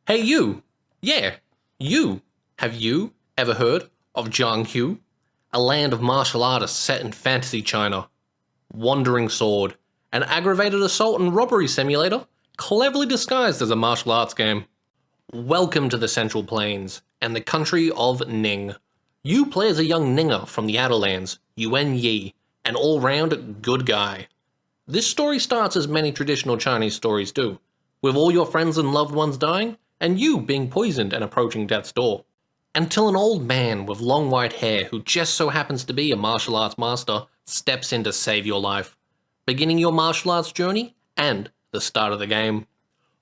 Hey you! Yeah, you! Have you ever heard of Jiang Hu? A land of martial artists set in fantasy China. Wandering Sword, an aggravated assault and robbery simulator, cleverly disguised as a martial arts game. Welcome to the Central Plains, and the country of Ning. You play as a young Ninger from the Outer Lands, Yuan Yi, an all-round good guy. This story starts as many traditional Chinese stories do, with all your friends and loved ones dying, and you being poisoned and approaching death's door. Until an old man with long white hair who just so happens to be a martial arts master steps in to save your life, beginning your martial arts journey and the start of the game.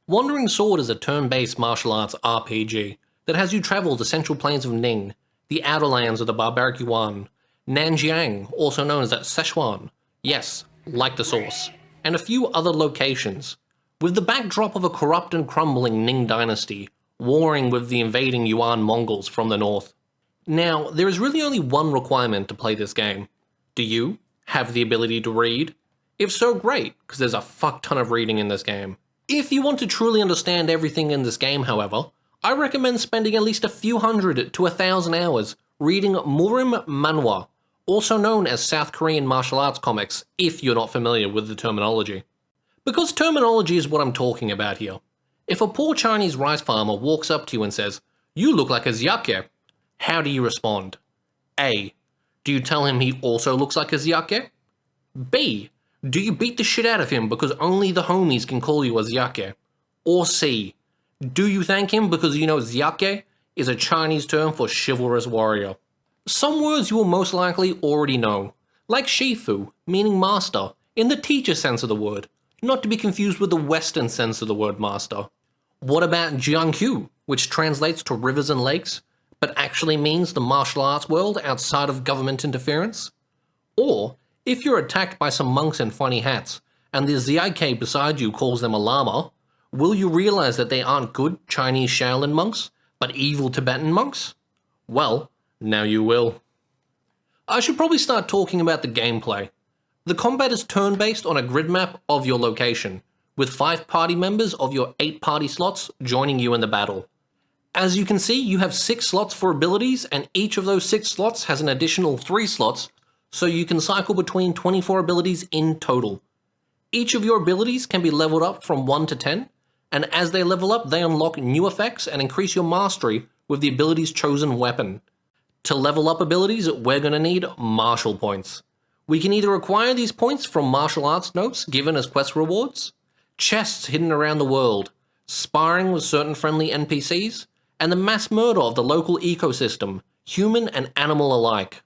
Wandering Sword is a turn-based martial arts RPG that has you travel the central plains of Ning, the outer lands of the barbaric Yuan, Nanjiang, also known as Sichuan, yes, like the sauce, and a few other locations, with the backdrop of a corrupt and crumbling Ning dynasty, warring with the invading Yuan Mongols from the north. Now, there is really only one requirement to play this game. Do you have the ability to read? If so, great, because there's a fuck ton of reading in this game. If you want to truly understand everything in this game, however, I recommend spending at least a few hundred to 1,000 hours reading Murim Manhwa, also known as South Korean martial arts comics, if you're not familiar with the terminology. Because terminology is what I'm talking about here. If a poor Chinese rice farmer walks up to you and says, "You look like a zyake," how do you respond? A. Do you tell him he also looks like a zyake? B. Do you beat the shit out of him because only the homies can call you a zyake? Or C. Do you thank him because you know zyake is a Chinese term for chivalrous warrior? Some words you will most likely already know, like shifu, meaning master, in the teacher sense of the word, not to be confused with the Western sense of the word master. What about Jiang Hu, which translates to rivers and lakes, but actually means the martial arts world outside of government interference? Or, if you're attacked by some monks in funny hats, and the zyake beside you calls them a llama, will you realize that they aren't good Chinese Shaolin monks, but evil Tibetan monks? Well, now you will. I should probably start talking about the gameplay. The combat is turn-based on a grid map of your location, with 5 party members of your 8 party slots joining you in the battle. As you can see, you have 6 slots for abilities, and each of those 6 slots has an additional 3 slots, so you can cycle between 24 abilities in total. Each of your abilities can be leveled up from 1 to 10, and as they level up, they unlock new effects and increase your mastery with the ability's chosen weapon. To level up abilities, we're going to need martial points. We can either acquire these points from martial arts notes given as quest rewards, chests hidden around the world, sparring with certain friendly NPCs, and the mass murder of the local ecosystem, human and animal alike.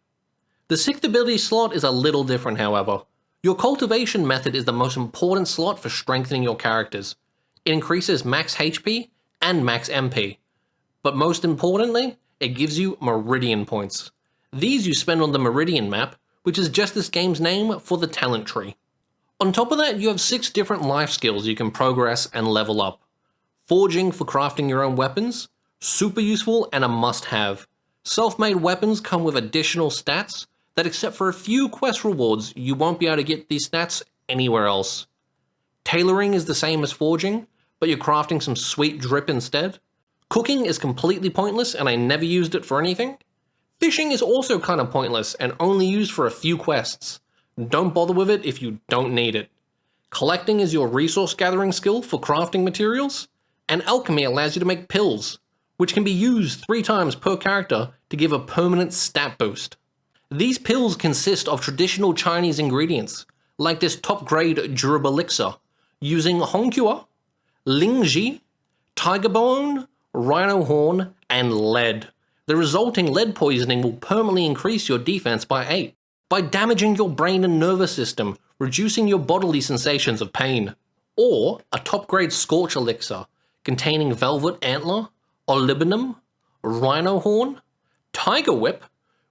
The 6th ability slot is a little different, however. Your cultivation method is the most important slot for strengthening your characters. It increases max HP and max MP. But most importantly, it gives you Meridian points. These you spend on the Meridian map, which is just this game's name for the talent tree. On top of that, you have 6 different life skills you can progress and level up. Forging for crafting your own weapons, super useful and a must-have. Self-made weapons come with additional stats that, except for a few quest rewards, you won't be able to get these stats anywhere else. Tailoring is the same as forging, but you're crafting some sweet drip instead. Cooking is completely pointless and I never used it for anything. Fishing is also kind of pointless and only used for a few quests. Don't bother with it if you don't need it. Collecting is your resource gathering skill for crafting materials, and alchemy allows you to make pills, which can be used 3 times per character to give a permanent stat boost. These pills consist of traditional Chinese ingredients, like this top-grade durable elixir, using Hongkua, Lingji, tiger bone, rhino horn, and lead. The resulting lead poisoning will permanently increase your defense by 8, by damaging your brain and nervous system, reducing your bodily sensations of pain. Or a top-grade scorch elixir, containing velvet antler, olivibunum, rhino horn, tiger whip,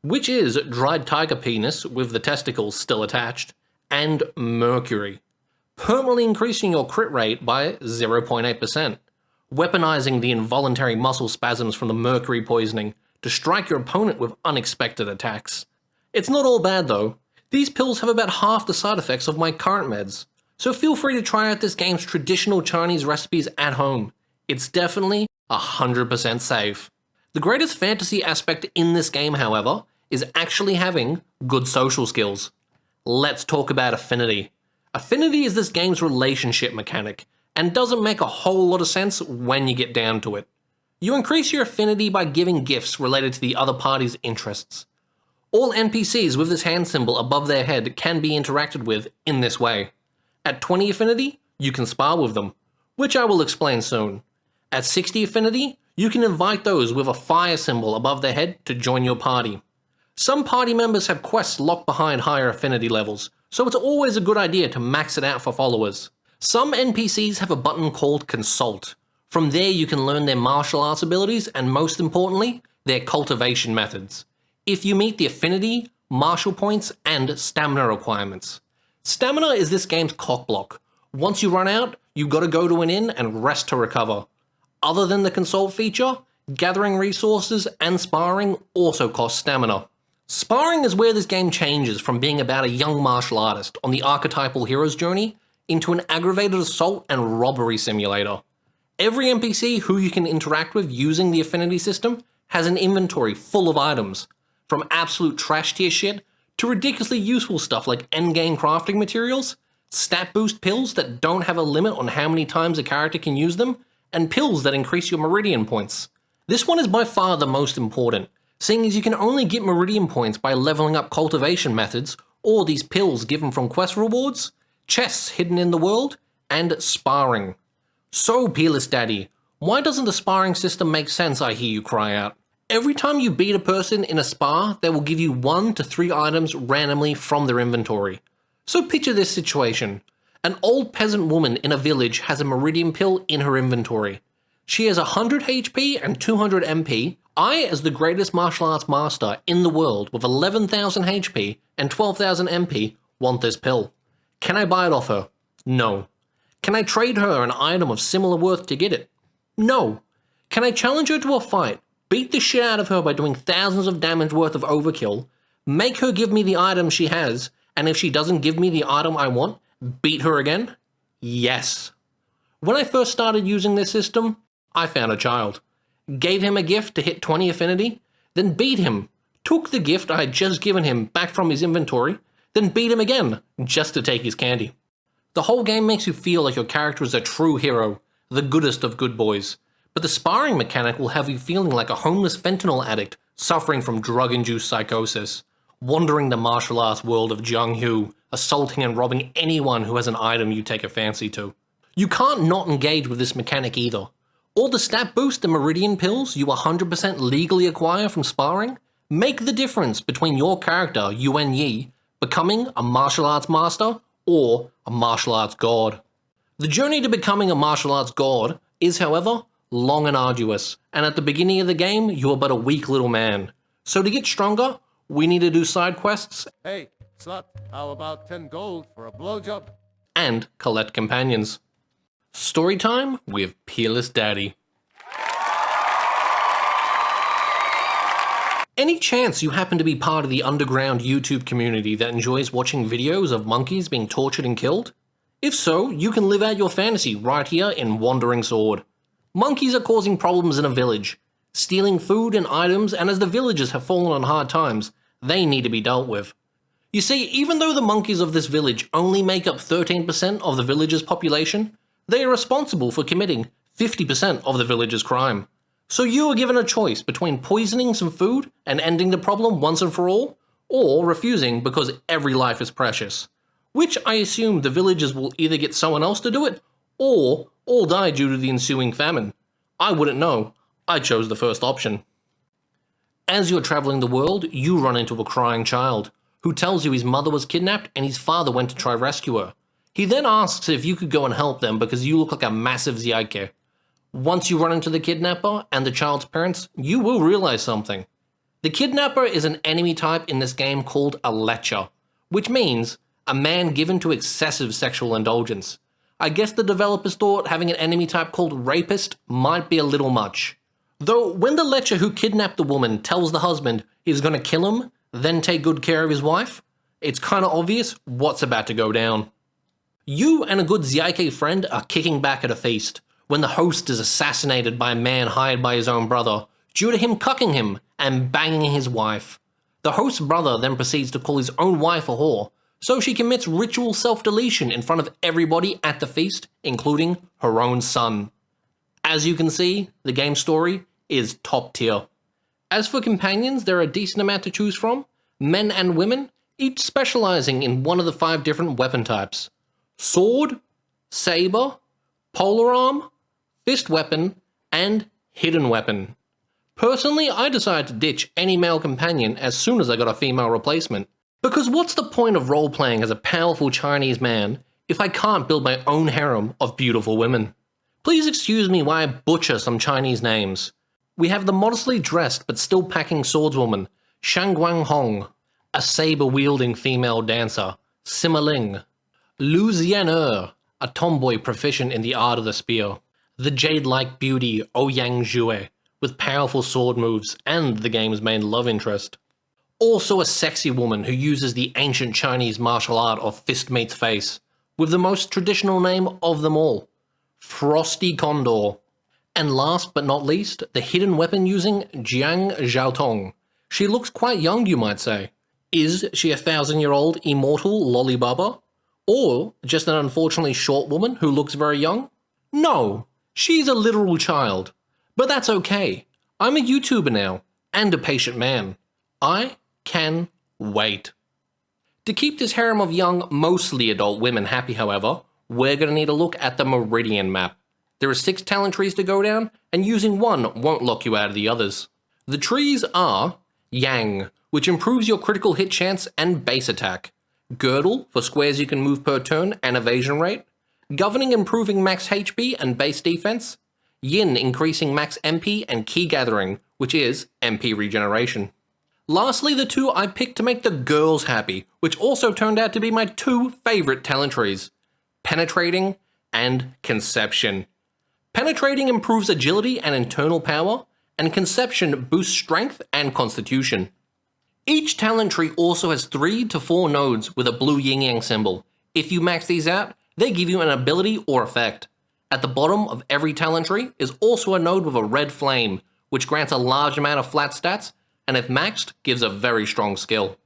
which is dried tiger penis with the testicles still attached, and mercury, permanently increasing your crit rate by 0.8%, weaponizing the involuntary muscle spasms from the mercury poisoning to strike your opponent with unexpected attacks. It's not all bad though. These pills have about half the side effects of my current meds, so feel free to try out this game's traditional Chinese recipes at home. It's definitely 100% safe. The greatest fantasy aspect in this game, however, is actually having good social skills. Let's talk about affinity. Affinity is this game's relationship mechanic, and doesn't make a whole lot of sense when you get down to it. You increase your affinity by giving gifts related to the other party's interests. All NPCs with this hand symbol above their head can be interacted with in this way. At 20 affinity, you can spar with them, which I will explain soon. At 60 affinity, you can invite those with a fire symbol above their head to join your party. Some party members have quests locked behind higher affinity levels, so it's always a good idea to max it out for followers. Some NPCs have a button called Consult. From there you can learn their martial arts abilities and, most importantly, their cultivation methods. If you meet the affinity, martial points, and stamina requirements. Stamina is this game's cockblock. Once you run out, you've got to go to an inn and rest to recover. Other than the Consult feature, gathering resources and sparring also cost stamina. Sparring is where this game changes from being about a young martial artist on the archetypal hero's journey into an aggravated assault and robbery simulator. Every NPC who you can interact with using the affinity system has an inventory full of items, from absolute trash tier shit to ridiculously useful stuff like endgame crafting materials, stat boost pills that don't have a limit on how many times a character can use them, and pills that increase your meridian points. This one is by far the most important, seeing as you can only get meridian points by leveling up cultivation methods, or these pills given from quest rewards, chests hidden in the world, and sparring. So Peerless Daddy, why doesn't the sparring system make sense, I hear you cry out? Every time you beat a person in a spar, they will give you 1 to 3 items randomly from their inventory. So picture this situation. An old peasant woman in a village has a meridian pill in her inventory. She has 100 HP and 200 MP. I, as the greatest martial arts master in the world with 11,000 HP and 12,000 MP, want this pill. Can I buy it off her? No. Can I trade her an item of similar worth to get it? No. Can I challenge her to a fight, beat the shit out of her by doing thousands of damage worth of overkill, make her give me the item she has, and if she doesn't give me the item I want, beat her again? Yes. When I first started using this system, I found a child, gave him a gift to hit 20 affinity, then beat him, took the gift I had just given him back from his inventory, then beat him again, just to take his candy. The whole game makes you feel like your character is a true hero, the goodest of good boys, but the sparring mechanic will have you feeling like a homeless fentanyl addict suffering from drug-induced psychosis, wandering the martial arts world of Jiang Hu, assaulting and robbing anyone who has an item you take a fancy to. You can't not engage with this mechanic either. All the stat boost and meridian pills you 100% legally acquire from sparring make the difference between your character, Yuan Yi, becoming a martial arts master or a martial arts god. The journey to becoming a martial arts god is, however, long and arduous, and at the beginning of the game, you are but a weak little man. So to get stronger, we need to do side quests. Hey, slut, how about 10 gold for a blowjob? And collect companions. Story time with Peerless Daddy. Any chance you happen to be part of the underground YouTube community that enjoys watching videos of monkeys being tortured and killed? If so, you can live out your fantasy right here in Wandering Sword. Monkeys are causing problems in a village, stealing food and items, and as the villagers have fallen on hard times, they need to be dealt with. You see, even though the monkeys of this village only make up 13% of the village's population, they are responsible for committing 50% of the village's crime. So you are given a choice between poisoning some food and ending the problem once and for all, or refusing because every life is precious. Which I assume the villagers will either get someone else to do it, or all die due to the ensuing famine. I wouldn't know. I chose the first option. As you're traveling the world, you run into a crying child, who tells you his mother was kidnapped and his father went to try rescue her. He then asks if you could go and help them because you look like a massive Ziake. Once you run into the kidnapper and the child's parents, you will realize something. The kidnapper is an enemy type in this game called a lecher, which means a man given to excessive sexual indulgence. I guess the developers thought having an enemy type called rapist might be a little much. Though when the lecher who kidnapped the woman tells the husband he's going to kill him, then take good care of his wife, it's kind of obvious what's about to go down. You and a good Ziake friend are kicking back at a feast, when the host is assassinated by a man hired by his own brother due to him cucking him and banging his wife. The host's brother then proceeds to call his own wife a whore, so she commits ritual self-deletion in front of everybody at the feast, including her own son. As you can see, the game story is top tier. As for companions, there are a decent amount to choose from, men and women, each specializing in one of the 5 different weapon types: sword, saber, polearm, fist weapon, and hidden weapon. Personally, I decided to ditch any male companion as soon as I got a female replacement, because what's the point of role-playing as a powerful Chinese man if I can't build my own harem of beautiful women? Please excuse me while I butcher some Chinese names. We have the modestly dressed but still packing swordswoman, Shangguang Hong, a saber-wielding female dancer, Sima Ling, Lu Xian'er, a tomboy proficient in the art of the spear, the jade-like beauty Ouyang Zhue, with powerful sword moves and the game's main love interest. Also a sexy woman who uses the ancient Chinese martial art of fist meets face, with the most traditional name of them all, Frosty Condor. And last but not least, the hidden weapon using Jiang Hu. She looks quite young, you might say. Is she a 1,000-year-old immortal lollybaba? Or just an unfortunately short woman who looks very young? No, she's a literal child. But that's okay. I'm a YouTuber now, and a patient man. I can wait. To keep this harem of young, mostly adult women happy, however, we're going to need a look at the Meridian map. There are 6 talent trees to go down, and using one won't lock you out of the others. The trees are Yang, which improves your critical hit chance and base attack. Girdle, for squares you can move per turn and evasion rate. Governing, improving max HP and base defense. Yin, increasing max MP and key gathering, which is MP regeneration. Lastly, the 2 I picked to make the girls happy, which also turned out to be my 2 favorite talent trees: Penetrating and Conception. Penetrating improves agility and internal power, and Conception boosts strength and constitution. Each talent tree also has 3 to 4 nodes with a blue yin-yang symbol. If you max these out, they give you an ability or effect. At the bottom of every talent tree is also a node with a red flame, which grants a large amount of flat stats, and if maxed, gives a very strong skill.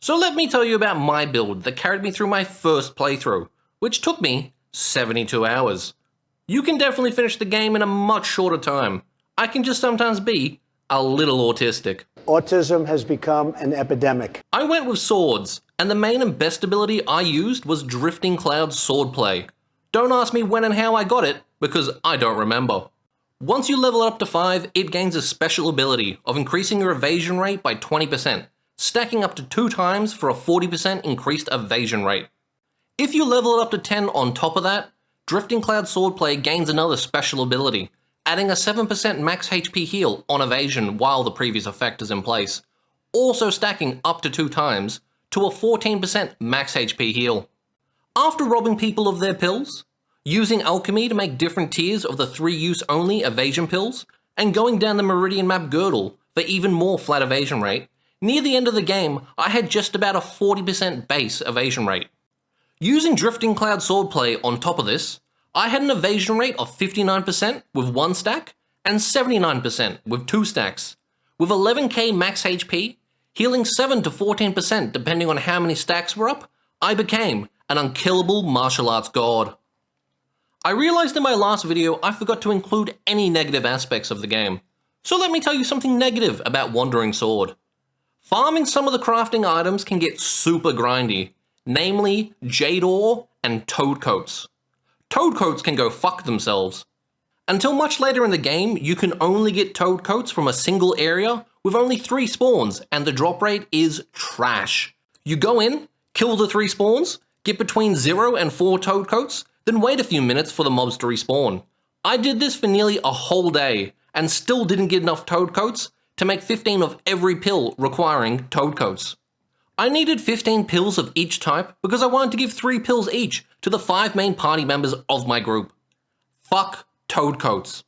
So let me tell you about my build that carried me through my first playthrough, which took me 72 hours. You can definitely finish the game in a much shorter time. I can just sometimes be a little autistic. Autism has become an epidemic. I went with swords, and the main and best ability I used was Drifting Cloud's swordplay. Don't ask me when and how I got it, because I don't remember. Once you level up to 5, it gains a special ability of increasing your evasion rate by 20%, stacking up to 2 times for a 40% increased evasion rate. If you level it up to 10 on top of that, Drifting Cloud Swordplay gains another special ability, adding a 7% max HP heal on evasion while the previous effect is in place, also stacking up to 2 times to a 14% max HP heal. After robbing people of their pills, using alchemy to make different tiers of the 3-use only evasion pills, and going down the Meridian map girdle for even more flat evasion rate, near the end of the game I had just about a 40% base evasion rate. Using Drifting Cloud Swordplay on top of this, I had an evasion rate of 59% with 1 stack and 79% with 2 stacks, with 11k max HP, healing 7 to 14% depending on how many stacks were up. I became an unkillable martial arts god. I realized in my last video I forgot to include any negative aspects of the game, so let me tell you something negative about Wandering Sword. Farming some of the crafting items can get super grindy, namely jade ore and toad coats. Toad coats can go fuck themselves. Until much later in the game, you can only get toad coats from a single area with only 3 spawns, and the drop rate is trash. You go in, kill the 3 spawns, get between 0 and 4 toad coats, then wait a few minutes for the mobs to respawn. I did this for nearly a whole day, and still didn't get enough toad coats to make 15 of every pill requiring toad coats. I needed 15 pills of each type because I wanted to give 3 pills each to the 5 main party members of my group. Fuck toad coats.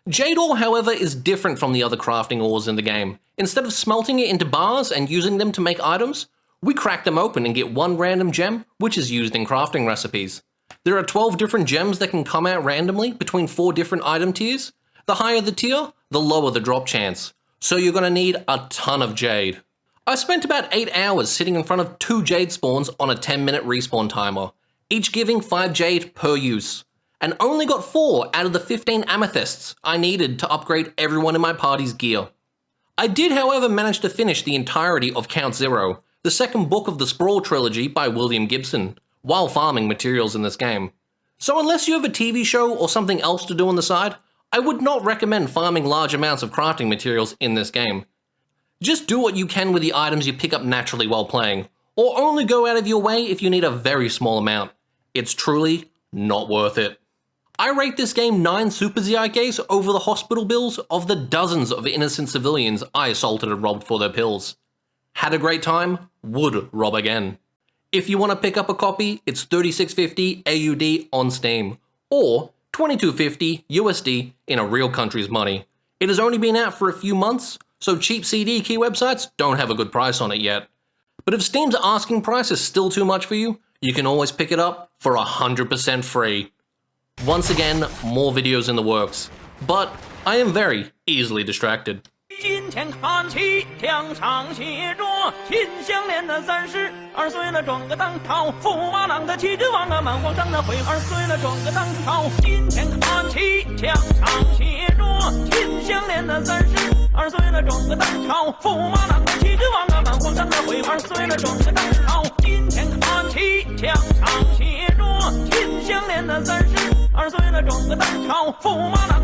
Jade ore, however, is different from the other crafting ores in the game. Instead of smelting it into bars and using them to make items, we crack them open and get 1 random gem, which is used in crafting recipes. There are 12 different gems that can come out randomly between 4 different item tiers. The higher the tier, the lower the drop chance. So you're going to need a ton of jade. I spent about 8 hours sitting in front of 2 jade spawns on a 10-minute respawn timer, each giving 5 jade per use, and only got 4 out of the 15 amethysts I needed to upgrade everyone in my party's gear. I did, however, manage to finish the entirety of Count Zero, the second book of the Sprawl trilogy by William Gibson, while farming materials in this game. So unless you have a TV show or something else to do on the side, I would not recommend farming large amounts of crafting materials in this game. Just do what you can with the items you pick up naturally while playing, or only go out of your way if you need a very small amount. It's truly not worth it. I rate this game 9 Super ZIKs over the hospital bills of the dozens of innocent civilians I assaulted and robbed for their pills. Had a great time, would rob again. If you want to pick up a copy, it's $36.50 AUD on Steam, or $22.50 USD in a real country's money. It has only been out for a few months, so cheap CD key websites don't have a good price on it yet. But if Steam's asking price is still too much for you, you can always pick it up for 100% free. Once again, more videos in the works, but I am very easily distracted. 今天看起墙上写着秦香莲的32岁了装个当朝驸马郎的旗帜王啊满皇上的徽2岁了装个当朝今天看起墙上写着秦香莲的32岁了装个当朝驸马郎的旗帜王啊满皇上的徽2岁了装个当朝今天看起墙上写着秦香莲的32岁了装个当朝驸马郎